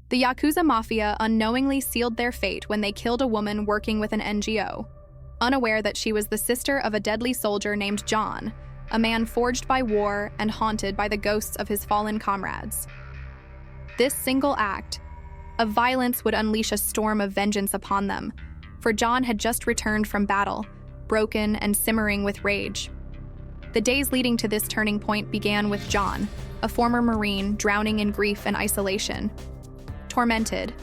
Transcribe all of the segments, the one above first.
The Yakuza Mafia unknowingly sealed their fate when they killed a woman working with an NGO, unaware that she was the sister of a deadly soldier named John, a man forged by war and haunted by the ghosts of his fallen comrades. This single act of violence would unleash a storm of vengeance upon them, for John had just returned from battle, broken and simmering with rage. The days leading to this turning point began with John, a former Marine drowning in grief and isolation. Tormented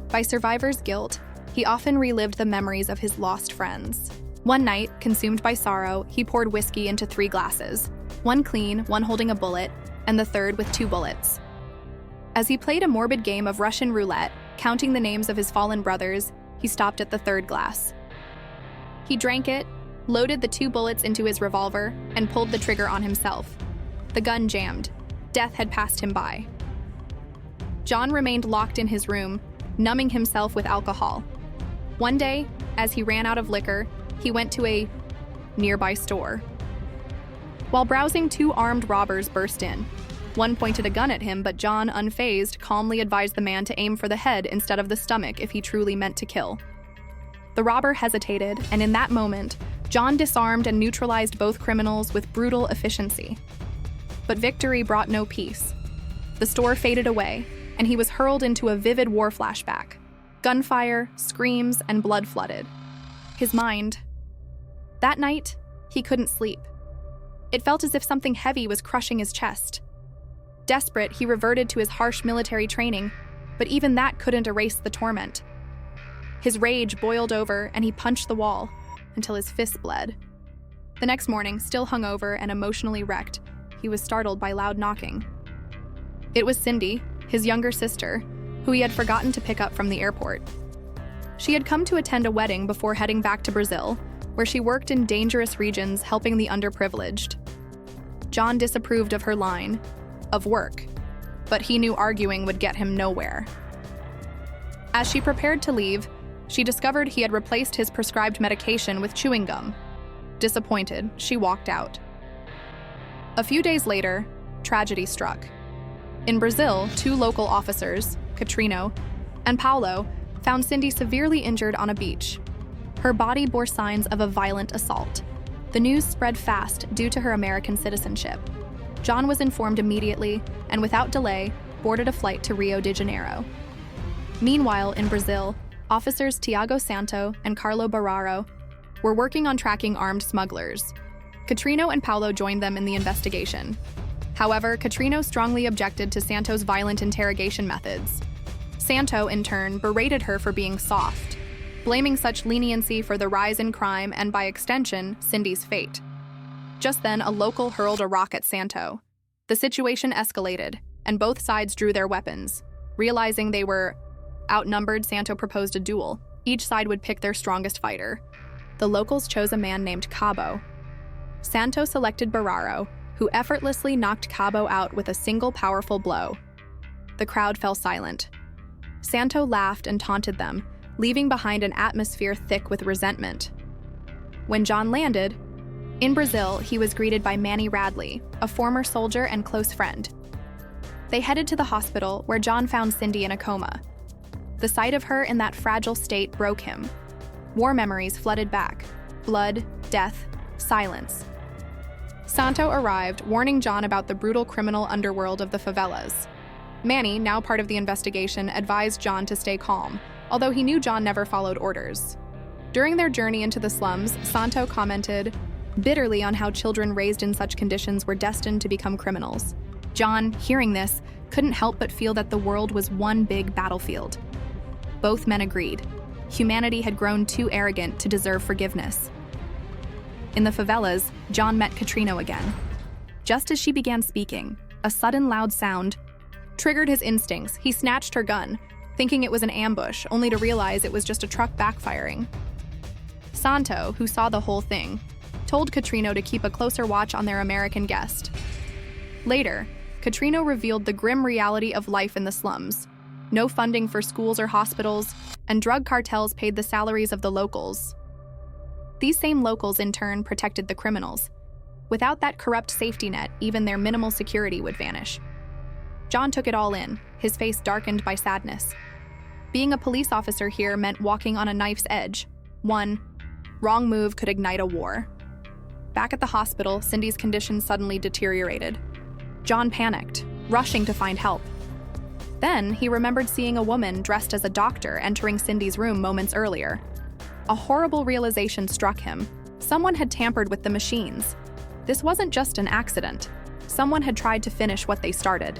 by survivor's guilt, he often relived the memories of his lost friends. One night, consumed by sorrow, he poured whiskey into 3 glasses, one clean, one holding a bullet, and the third with 2 bullets. As he played a morbid game of Russian roulette, counting the names of his fallen brothers, he stopped at the 3rd glass. He drank it, loaded the 2 bullets into his revolver, and pulled the trigger on himself. The gun jammed. Death had passed him by. John remained locked in his room, numbing himself with alcohol. One day, as he ran out of liquor, he went to a nearby store. While browsing, 2 armed robbers burst in. One pointed a gun at him, but John, unfazed, calmly advised the man to aim for the head instead of the stomach if he truly meant to kill. The robber hesitated, and in that moment, John disarmed and neutralized both criminals with brutal efficiency. But victory brought no peace. The store faded away, and he was hurled into a vivid war flashback. Gunfire, screams, and blood flooded his mind. That night, he couldn't sleep. It felt as if something heavy was crushing his chest. Desperate, he reverted to his harsh military training, but even that couldn't erase the torment. His rage boiled over, and he punched the wall until his fists bled. The next morning, still hungover and emotionally wrecked, he was startled by loud knocking. It was Cindy, his younger sister, who he had forgotten to pick up from the airport. She had come to attend a wedding before heading back to Brazil, where she worked in dangerous regions helping the underprivileged. John disapproved of her line of work, but he knew arguing would get him nowhere. As she prepared to leave, she discovered he had replaced his prescribed medication with chewing gum. Disappointed, she walked out. A few days later, tragedy struck. In Brazil, 2 local officers, Catrino and Paulo, found Cindy severely injured on a beach. Her body bore signs of a violent assault. The news spread fast due to her American citizenship. John was informed immediately and without delay boarded a flight to Rio de Janeiro. Meanwhile, in Brazil, officers Tiago Santo and Carlo Barraro were working on tracking armed smugglers. Catrino and Paulo joined them in the investigation. However, Catrino strongly objected to Santo's violent interrogation methods. Santo, in turn, berated her for being soft, blaming such leniency for the rise in crime and, by extension, Cindy's fate. Just then, a local hurled a rock at Santo. The situation escalated, and both sides drew their weapons. Realizing they were outnumbered, Santo proposed a duel. Each side would pick their strongest fighter. The locals chose a man named Cabo. Santo selected Barraro, who effortlessly knocked Cabo out with a single powerful blow. The crowd fell silent. Santo laughed and taunted them, leaving behind an atmosphere thick with resentment. When John landed, in Brazil, he was greeted by Manny Radley, a former soldier and close friend. They headed to the hospital, where John found Cindy in a coma. The sight of her in that fragile state broke him. War memories flooded back. Blood, death, silence. Santo arrived, warning John about the brutal criminal underworld of the favelas. Manny, now part of the investigation, advised John to stay calm, although he knew John never followed orders. During their journey into the slums, Santo commented bitterly on how children raised in such conditions were destined to become criminals. John, hearing this, couldn't help but feel that the world was one big battlefield. Both men agreed. Humanity had grown too arrogant to deserve forgiveness. In the favelas, John met Catrino again. Just as she began speaking, a sudden loud sound triggered his instincts. He snatched her gun, thinking it was an ambush, only to realize it was just a truck backfiring. Santo, who saw the whole thing, told Catrino to keep a closer watch on their American guest. Later, Catrino revealed the grim reality of life in the slums. No funding for schools or hospitals, and drug cartels paid the salaries of the locals. These same locals, in turn, protected the criminals. Without that corrupt safety net, even their minimal security would vanish. John took it all in, his face darkened by sadness. Being a police officer here meant walking on a knife's edge. One wrong move could ignite a war. Back at the hospital, Cindy's condition suddenly deteriorated. John panicked, rushing to find help. Then, he remembered seeing a woman dressed as a doctor entering Cindy's room moments earlier. A horrible realization struck him. Someone had tampered with the machines. This wasn't just an accident. Someone had tried to finish what they started.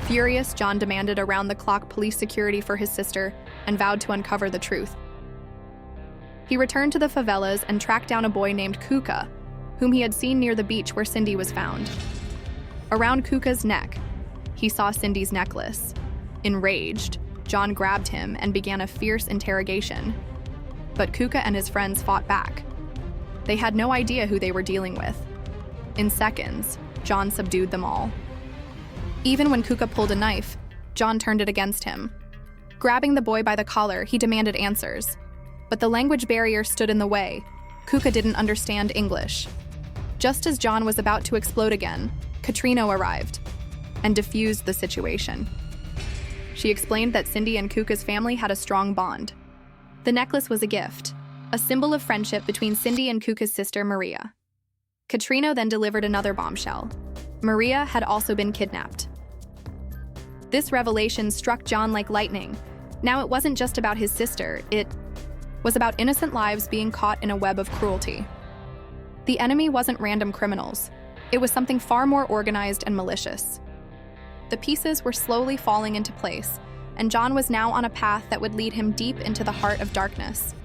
Furious, John demanded around-the-clock police security for his sister and vowed to uncover the truth. He returned to the favelas and tracked down a boy named Kuka, whom he had seen near the beach where Cindy was found. Around Kuka's neck, he saw Cindy's necklace. Enraged, John grabbed him and began a fierce interrogation. But Kuka and his friends fought back. They had no idea who they were dealing with. In seconds, John subdued them all. Even when Kuka pulled a knife, John turned it against him. Grabbing the boy by the collar, he demanded answers. But the language barrier stood in the way. Kuka didn't understand English. Just as John was about to explode again, Katrina arrived and diffused the situation. She explained that Cindy and Kuka's family had a strong bond. The necklace was a gift, a symbol of friendship between Cindy and Kuka's sister, Maria. Katrina then delivered another bombshell. Maria had also been kidnapped. This revelation struck John like lightning. Now it wasn't just about his sister, it was about innocent lives being caught in a web of cruelty. The enemy wasn't random criminals. It was something far more organized and malicious. The pieces were slowly falling into place, and John was now on a path that would lead him deep into the heart of darkness.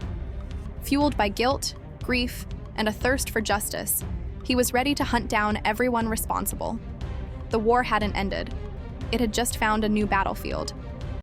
Fueled by guilt, grief, and a thirst for justice, he was ready to hunt down everyone responsible. The war hadn't ended. It had just found a new battlefield.